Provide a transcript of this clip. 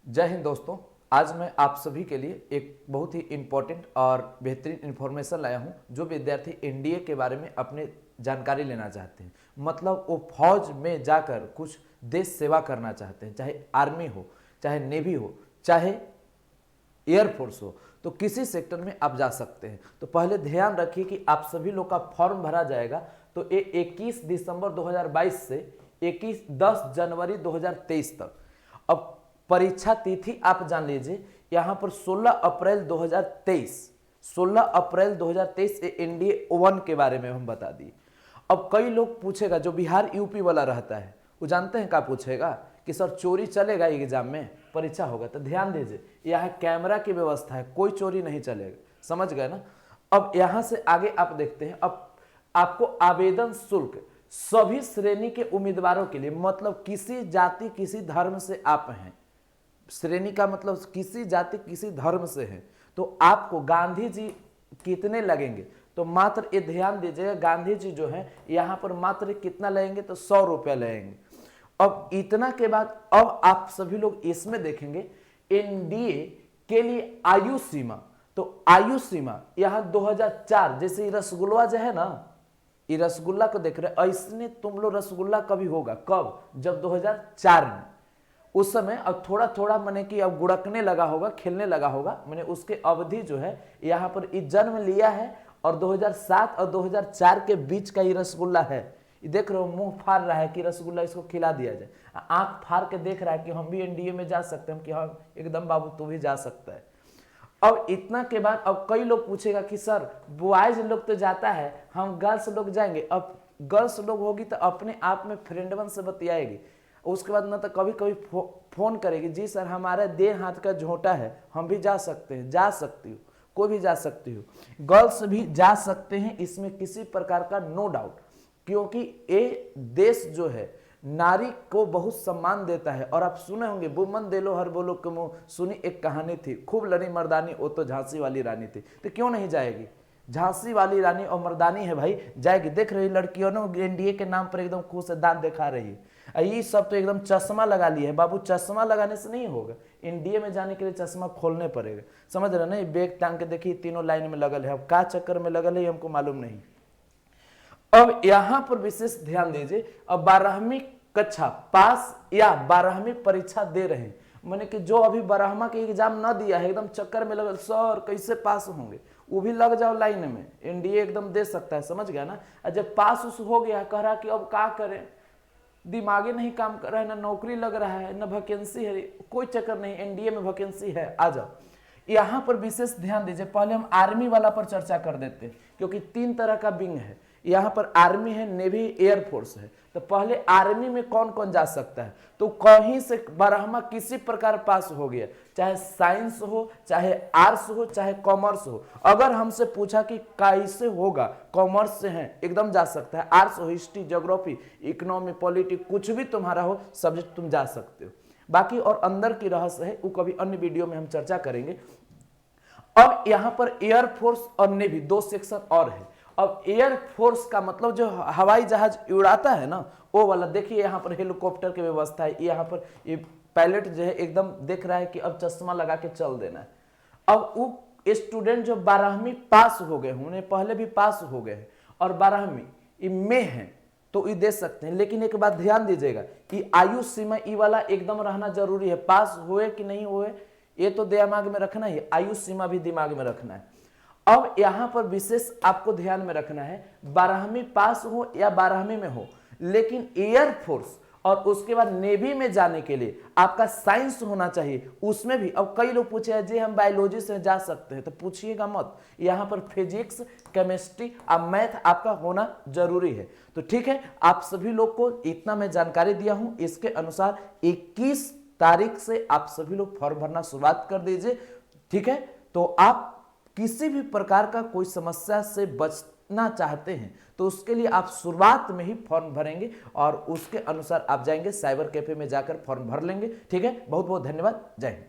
जय हिंद दोस्तों। आज मैं आप सभी के लिए एक बहुत ही इम्पोर्टेंट और बेहतरीन इन्फॉर्मेशन लाया हूं। जो विद्यार्थी एनडीए के बारे में अपने जानकारी लेना चाहते हैं, मतलब वो फौज में जाकर कुछ देश सेवा करना चाहते हैं, चाहे आर्मी हो, चाहे नेवी हो, चाहे एयरफोर्स हो, तो किसी सेक्टर में आप जा सकते हैं। तो पहले ध्यान रखिए कि आप सभी लोग का फॉर्म भरा जाएगा तो ये 21 दिसंबर 2022 से 10 जनवरी 2023 तक। अब परीक्षा तिथि आप जान लीजिए, यहाँ पर 16 अप्रैल 2023 एनडीए 1 के बारे में हम बता दिए। अब कई लोग पूछेगा, जो बिहार यूपी वाला रहता है वो जानते हैं क्या पूछेगा कि सर चोरी चलेगा एग्जाम में, परीक्षा होगा? तो ध्यान दीजिए, यहाँ कैमरा की व्यवस्था है, कोई चोरी नहीं चलेगा। समझ गए ना? अब यहाँ से आगे आप देखते हैं। अब आपको आवेदन शुल्क सभी श्रेणी के उम्मीदवारों के लिए, मतलब किसी जाति किसी धर्म से आप हैं, श्रेणी का मतलब किसी जाति किसी धर्म से है, तो आपको गांधी जी कितने लगेंगे? तो मात्र ये ध्यान दीजिएगा, गांधी जी जो है यहाँ पर मात्र कितना लगेंगे? तो 100 रुपया लगेंगे। अब इतना के बाद अब आप सभी लोग इसमें देखेंगे एनडीए के लिए आयु सीमा। तो आयु सीमा यहाँ 2004, जैसे रसगुल्ला जो है ना, ये रसगुल्ला को देख रहे, ऐसने तुम लोग रसगुल्ला कभी होगा कब? जब 2004 में, उस समय अब थोड़ा थोड़ा मैंने कि अब गुड़कने लगा होगा, खेलने लगा होगा, मैंने उसके अवधि जो है यहाँ पर जन्म लिया है। और 2007 और 2004 के बीच का ये रसगुल्ला है। ये देख रहे हो, मुंह फाड़ रहा है कि रसगुल्ला इसको खिला दिया जाए, आंख फाड़ के देख रहा है कि हम भी एनडीए में जा सकते हैं। कि हाँ एकदम बाबू तू भी जा सकता है। अब इतना के बाद अब कई लोग पूछेगा कि सर बॉयज लोग तो जाता है, हम गर्ल्स लोग जाएंगे? अब गर्ल्स लोग होगी तो अपने आप में फ्रेंडवन से बतियाएगी, उसके बाद ना तो कभी कभी फोन करेगी, जी सर हमारा देह हाथ का झोंटा है, हम भी जा सकते हैं। जा सकती हो, कोई भी जा सकती हो, गर्ल्स भी जा सकते हैं, इसमें किसी प्रकार का नो डाउट। क्योंकि ये देश जो है नारी को बहुत सम्मान देता है। और आप सुने होंगे, वुमन दे लो हर बोलो के मुंह, सुनी एक कहानी थी, खूब लड़ी मर्दानी वो तो झांसी वाली रानी थी। तो क्यों नहीं जाएगी? झांसी वाली रानी और मर्दानी है भाई, जाएगी। देख रही लड़कियों ने एनडीए के नाम पर एकदम खुश से दांत दिखा रही है। ये सब तो एकदम चश्मा लगा लिया है बाबू। चश्मा लगाने से नहीं होगा, एनडीए में जाने के लिए चश्मा खोलने पड़ेगा। समझ रहे ना? बैग टांग के देखिए, तीनों लाइन में लगल है। अब क्या चक्कर में लगल है हमको मालूम नहीं। अब यहां पर विशेष ध्यान दीजिए, अब 12वीं कक्षा पास या 12वीं परीक्षा दे रहे हैं, मैंने कि जो अभी 12वां के एग्जाम ना दिया है, एकदम चक्कर में लगल सर कैसे पास होंगे, वो भी लग जाओ लाइन में, एनडीए एकदम दे सकता है। समझ गया ना? जब पास उस हो गया, कह रहा कि अब क्या करें, दिमागे नहीं काम कर रहा है, ना नौकरी लग रहा है, ना वैकेंसी है। कोई चक्कर नहीं, एनडीए में वैकेंसी है, आ जाओ। यहां पर विशेष ध्यान दीजिए, पहले हम आर्मी वाला पर चर्चा कर देते हैं, क्योंकि 3 तरह का विंग है यहाँ पर, आर्मी है, नेवी, एयरफोर्स है। तो पहले आर्मी में कौन कौन जा सकता है? तो कहीं से 12वां किसी प्रकार पास हो गया, चाहे साइंस हो, चाहे आर्ट्स हो, चाहे कॉमर्स हो। अगर हमसे पूछा कि कैसे होगा, कॉमर्स से हैं एकदम जा सकता है, आर्ट्स हो, हिस्ट्री, ज्योग्राफी, इकोनॉमी, पॉलिटिक्स, कुछ भी तुम्हारा हो सब्जेक्ट, तुम जा सकते हो। बाकी और अंदर की रहस्य है, वो कभी अन्य वीडियो में हम चर्चा करेंगे। अब यहाँ पर एयरफोर्स और नेवी 2 सेक्शन और है। अब एयरफोर्स का मतलब जो हवाई जहाज उड़ाता है ना, वो वाला। देखिए यहाँ पर हेलीकॉप्टर की व्यवस्था है, यहाँ पर ये पायलट जो है एकदम देख रहा है कि अब चश्मा लगा के चल देना है। अब वो स्टूडेंट जो 12वीं पास हो गए, उन्हें पहले भी पास हो गए हैं और 12वीं में है, तो ये दे सकते हैं। लेकिन एक बात ध्यान दीजिएगा कि आयु सीमा ई वाला एकदम रहना जरूरी है। पास हुए कि नहीं हुए ये तो दिमाग में रखना ही, आयु सीमा भी दिमाग में रखना है। अब यहां पर विशेष आपको ध्यान में रखना है, 12वीं पास हो या 12वीं में हो, लेकिन एयरफोर्स और उसके बाद नेवी में जाने के लिए आपका साइंस होना चाहिए। उसमें भी अब कई लोग पूछे जी हम बायोलॉजी से जा सकते हैं, तो पूछिएगा मत, यहाँ पर फिजिक्स, केमिस्ट्री और मैथ आपका होना जरूरी है। तो ठीक है, आप सभी लोग को इतना मैं जानकारी दिया हूं। इसके अनुसार 21 तारीख से आप सभी लोग फॉर्म भरना शुरुआत कर दीजिए। ठीक है, तो आप किसी भी प्रकार का कोई समस्या से बचना चाहते हैं तो उसके लिए आप शुरुआत में ही फॉर्म भरेंगे और उसके अनुसार आप जाएंगे साइबर कैफे में जाकर फॉर्म भर लेंगे। ठीक है, बहुत बहुत धन्यवाद। जय हिंद।